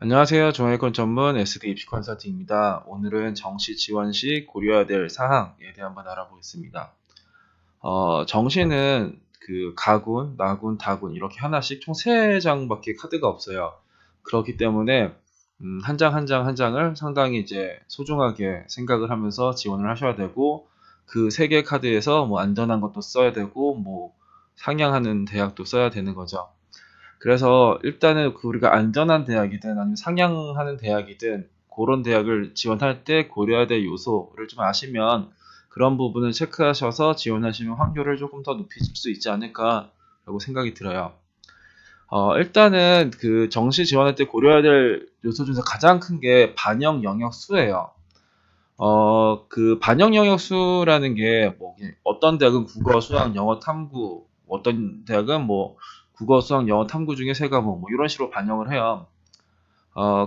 안녕하세요. 종합권 전문 SD 입시 컨설팅입니다. 오늘은 정시 지원 시 고려해야 될 사항에 대해 한번 알아보겠습니다. 정시는 가군, 나군, 다군 이렇게 하나씩 총 3장밖에 카드가 없어요. 그렇기 때문에 한 장 한 장 한 장을 상당히 이제 소중하게 생각을 하면서 지원을 하셔야 되고, 그 3개 카드에서 뭐 안전한 것도 써야 되고 뭐 상향하는 대학도 써야 되는 거죠. 그래서 일단은 우리가 안전한 대학이든 아니면 상향하는 대학이든 그런 대학을 지원할 때 고려해야 될 요소를 좀 아시면 그런 부분을 체크하셔서 지원하시면 확률을 조금 더 높이실 수 있지 않을까라고 생각이 들어요. 일단은 그 정시 지원할 때 고려해야 될 요소 중에서 가장 큰 게 반영 영역 수예요. 그 반영 영역 수라는 게 뭐 어떤 대학은 국어, 수학, 영어, 탐구, 어떤 대학은 뭐 국어, 수학, 영어, 탐구 중에 3과목 뭐 이런 식으로 반영을 해요.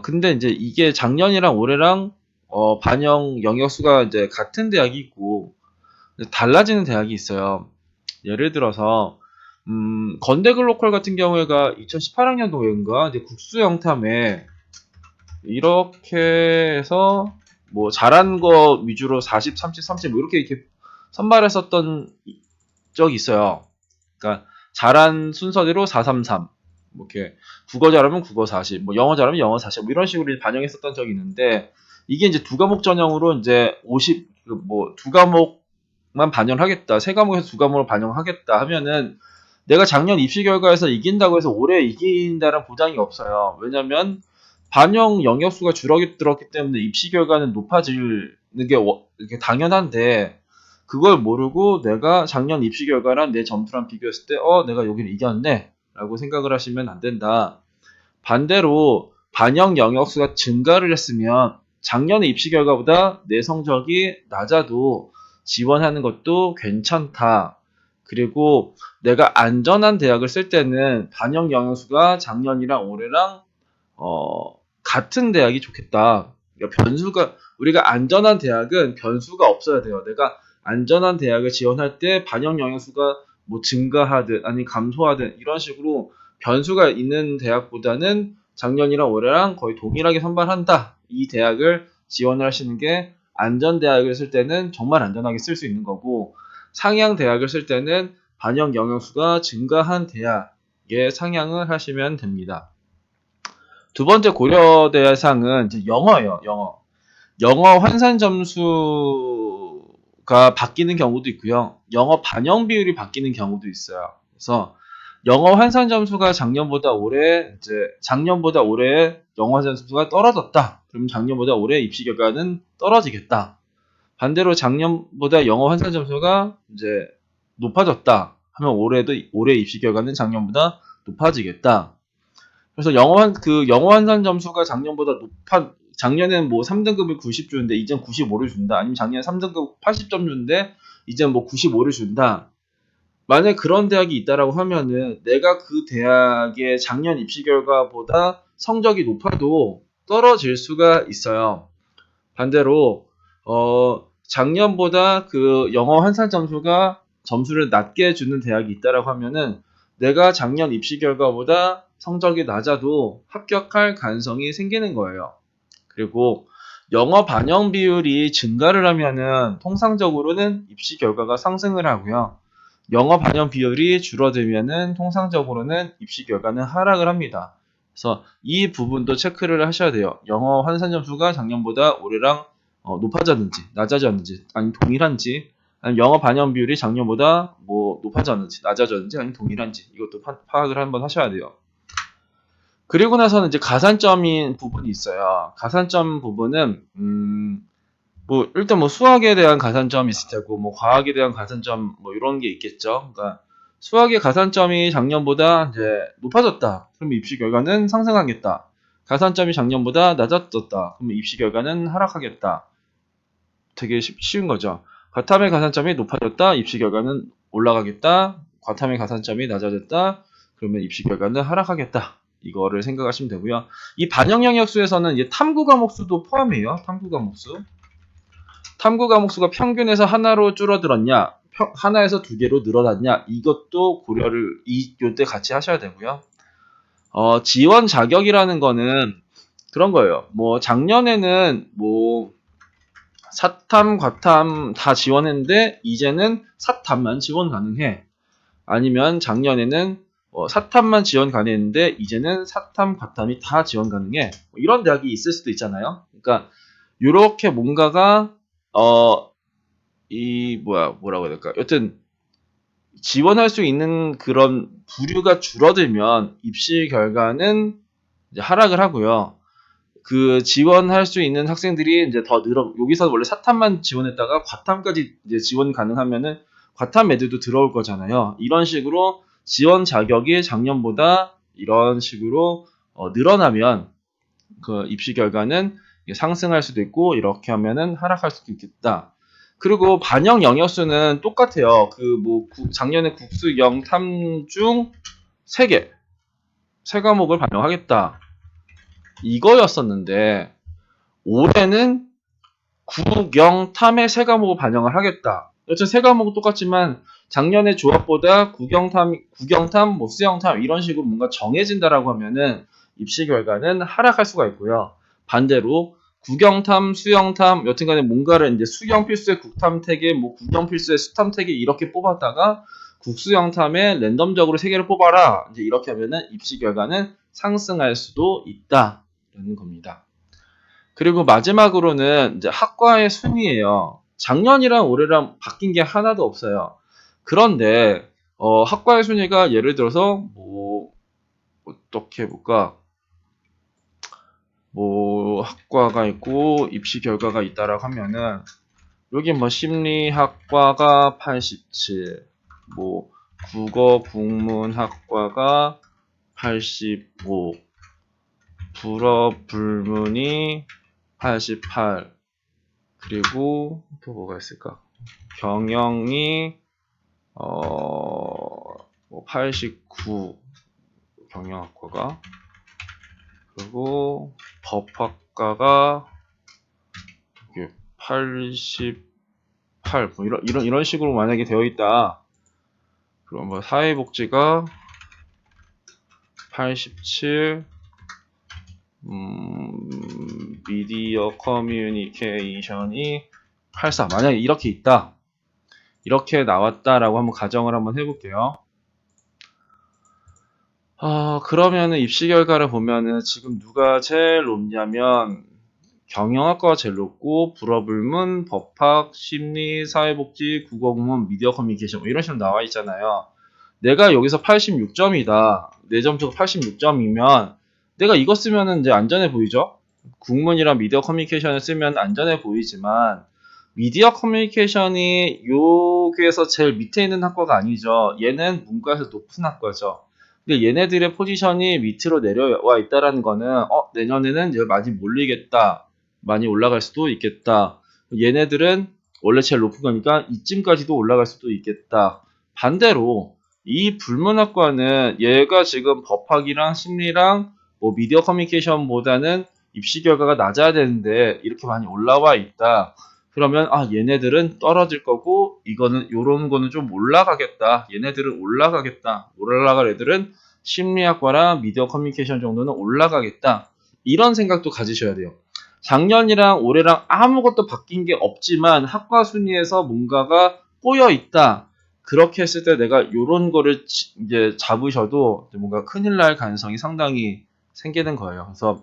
근데 이제 이게 작년이랑 올해랑 반영 영역 수가 이제 같은 대학이 있고 달라지는 대학이 있어요. 예를 들어서 건대 글로컬 같은 경우에가 2018학년도인가 이제 국수 영탐에 이렇게 해서 뭐 잘한 거 위주로 40, 30, 30 뭐 이렇게 선발했었던 적이 있어요. 그러니까 잘한 순서대로 433, 뭐 이렇게 국어 잘하면 국어 40, 뭐 영어 잘하면 영어 40, 뭐 이런 식으로 반영했었던 적이 있는데, 이게 이제 두 과목 전형으로 이제 50, 뭐 두 과목만 반영하겠다, 3과목에서 두 과목을 반영하겠다 하면은 내가 작년 입시 결과에서 이긴다고 해서 올해 이긴다는 보장이 없어요. 왜냐면 반영 영역수가 줄어들었기 때문에 입시 결과는 높아지는 게 이게 당연한데, 그걸 모르고 내가 작년 입시 결과랑 내 점수랑 비교했을 때 내가 여기를 이겼네 라고 생각을 하시면 안 된다. 반대로 반영 영역수가 증가를 했으면 작년의 입시 결과보다 내 성적이 낮아도 지원하는 것도 괜찮다. 그리고 내가 안전한 대학을 쓸 때는 반영 영역수가 작년이랑 올해랑 같은 대학이 좋겠다. 그러니까 우리가 안전한 대학은 변수가 없어야 돼요. 내가 안전한 대학을 지원할 때 반영 영역수가 뭐 증가하든 아니 감소하든 이런 식으로 변수가 있는 대학보다는 작년이랑 올해랑 거의 동일하게 선발한다. 이 대학을 지원을 하시는 게 안전 대학을 쓸 때는 정말 안전하게 쓸 수 있는 거고, 상향 대학을 쓸 때는 반영 영역수가 증가한 대학에 상향을 하시면 됩니다. 두 번째 고려 대상은 이제 영어예요. 영어 환산 점수가 바뀌는 경우도 있고요. 영어 반영 비율이 바뀌는 경우도 있어요. 그래서 영어 환산 점수가 작년보다 올해 영어 환산 점수가 떨어졌다. 그럼 작년보다 올해 입시 결과는 떨어지겠다. 반대로 작년보다 영어 환산 점수가 이제 높아졌다 하면 올해 입시 결과는 작년보다 높아지겠다. 그래서 영어 환산 점수가 작년에는 뭐 3등급을 90 주는데 이젠 95를 준다. 아니면 작년에 3등급 80점 주는데 이젠 뭐 95를 준다. 만약에 그런 대학이 있다라고 하면은 내가 그 대학의 작년 입시 결과보다 성적이 높아도 떨어질 수가 있어요. 반대로 작년보다 그 영어 환산 점수를 낮게 주는 대학이 있다라고 하면은 내가 작년 입시 결과보다 성적이 낮아도 합격할 가능성이 생기는 거예요. 그리고 영어 반영 비율이 증가를 하면은 통상적으로는 입시 결과가 상승을 하고요. 영어 반영 비율이 줄어들면은 통상적으로는 입시 결과는 하락을 합니다. 그래서 이 부분도 체크를 하셔야 돼요. 영어 환산 점수가 작년보다 올해랑 높아졌는지, 낮아졌는지, 아니면 동일한지, 아니면 영어 반영 비율이 작년보다 뭐 높아졌는지, 낮아졌는지, 아니면 동일한지, 이것도 파악을 한번 하셔야 돼요. 그리고 나서는 이제 가산점인 부분이 있어요. 가산점 부분은 뭐 일단 뭐 수학에 대한 가산점이 있을 테고 뭐 과학에 대한 가산점 뭐 이런 게 있겠죠. 그러니까 수학의 가산점이 작년보다 이제 높아졌다. 그럼 입시 결과는 상승하겠다. 가산점이 작년보다 낮아졌다. 그러면 입시 결과는 하락하겠다. 되게 쉬운 거죠. 과탐의 가산점이 높아졌다. 입시 결과는 올라가겠다. 과탐의 가산점이 낮아졌다. 그러면 입시 결과는 하락하겠다. 이거를 생각하시면 되고요. 이 반영 영역수에서는 이제 탐구 과목 수도 포함해요. 탐구 과목 수. 탐구 과목 수가 평균에서 하나로 줄어들었냐, 하나에서 2개로 늘어났냐, 이것도 고려를 이때 같이 하셔야 되고요. 지원 자격이라는 거는 그런 거예요. 뭐 작년에는 뭐 사탐, 과탐 다 지원했는데 이제는 사탐만 지원 가능해. 아니면 작년에는 사탐만 지원 가능했는데 이제는 사탐, 과탐이 다 지원 가능해. 뭐 이런 대학이 있을 수도 있잖아요. 그러니까 이렇게 뭔가가 뭐라고 해야 될까? 여튼 지원할 수 있는 그런 부류가 줄어들면 입시 결과는 이제 하락을 하고요. 그 지원할 수 있는 학생들이 이제 더 여기서 원래 사탐만 지원했다가 과탐까지 이제 지원 가능하면은 과탐 애들도 들어올 거잖아요. 이런 식으로 지원 자격이 작년보다 이런 식으로 늘어나면 그 입시 결과는 상승할 수도 있고 이렇게 하면은 하락할 수도 있겠다. 그리고 반영 영역수는 똑같아요. 작년에 국수, 영, 탐 중 3개, 3과목을 반영하겠다. 이거였었는데 올해는 국영, 탐의 3과목을 반영을 하겠다. 여튼 3과목은 똑같지만 작년의 조합보다 국영탐, 뭐 수영탐 이런 식으로 뭔가 정해진다라고 하면은 입시 결과는 하락할 수가 있고요. 반대로 국영탐, 수영탐 여튼간에 뭔가를 이제 수영 필수의 국탐 태계, 뭐 국영 필수의 수탐 태계 이렇게 뽑았다가 국수영탐에 랜덤적으로 3개를 뽑아라. 이제 이렇게 하면은 입시 결과는 상승할 수도 있다라는 겁니다. 그리고 마지막으로는 이제 학과의 순위예요. 작년이랑 올해랑 바뀐 게 하나도 없어요. 그런데 학과의 순위가 예를 들어서 뭐 어떻게 해볼까? 뭐 학과가 있고 입시 결과가 있다라고 하면은 여기 뭐 심리학과가 87, 뭐 국어 국문학과가 85, 불어 불문이 88, 그리고 또 뭐가 있을까? 경영이 뭐 89, 경영학과가, 그리고 법학과가 88, 뭐 이런 식으로 만약에 되어 있다. 그럼 뭐 사회복지가 87, 미디어 커뮤니케이션이 84. 만약에 이렇게 있다. 이렇게 나왔다라고 한번 가정을 한번 해볼게요. 그러면은 입시 결과를 보면은 지금 누가 제일 높냐면 경영학과가 제일 높고 불어불문, 법학, 심리, 사회복지, 국어국문, 미디어 커뮤니케이션 뭐 이런 식으로 나와 있잖아요. 내가 여기서 86점이다. 내 점수가 86점이면 내가 이거 쓰면은 이제 안전해 보이죠? 국문이랑 미디어 커뮤니케이션을 쓰면 안전해 보이지만 미디어 커뮤니케이션이 여기에서 제일 밑에 있는 학과가 아니죠. 얘는 문과에서 높은 학과죠. 근데 얘네들의 포지션이 밑으로 내려와 있다라는 거는 내년에는 이제 많이 몰리겠다. 많이 올라갈 수도 있겠다. 얘네들은 원래 제일 높은 거니까 이쯤까지도 올라갈 수도 있겠다. 반대로 이 불문학과는 얘가 지금 법학이랑 심리랑 뭐 미디어 커뮤니케이션보다는 입시 결과가 낮아야 되는데 이렇게 많이 올라와 있다. 그러면 얘네들은 떨어질 거고 이거는 요런 거는 좀 올라가겠다. 얘네들은 올라가겠다. 올라갈 애들은 심리학과랑 미디어 커뮤니케이션 정도는 올라가겠다. 이런 생각도 가지셔야 돼요. 작년이랑 올해랑 아무것도 바뀐 게 없지만 학과 순위에서 뭔가가 꼬여 있다. 그렇게 했을 때 내가 요런 거를 이제 잡으셔도 뭔가 큰일 날 가능성이 상당히 생기는 거예요. 그래서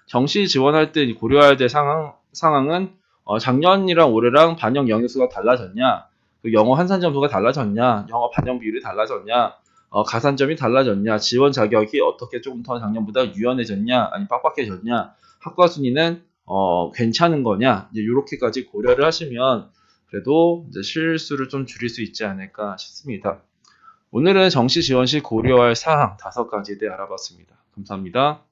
정시 지원할 때 고려해야 될 상황은 작년이랑 올해랑 반영 영역수가 달라졌냐, 그 영어 환산 점수가 달라졌냐, 영어 반영 비율이 달라졌냐, 가산점이 달라졌냐, 지원 자격이 어떻게 조금 더 작년보다 유연해졌냐, 아니 빡빡해졌냐, 학과 순위는 괜찮은 거냐, 이제 이렇게까지 고려를 하시면 그래도 이제 실수를 좀 줄일 수 있지 않을까 싶습니다. 오늘은 정시 지원 시 고려할 사항 5가지에 대해 알아봤습니다. 감사합니다.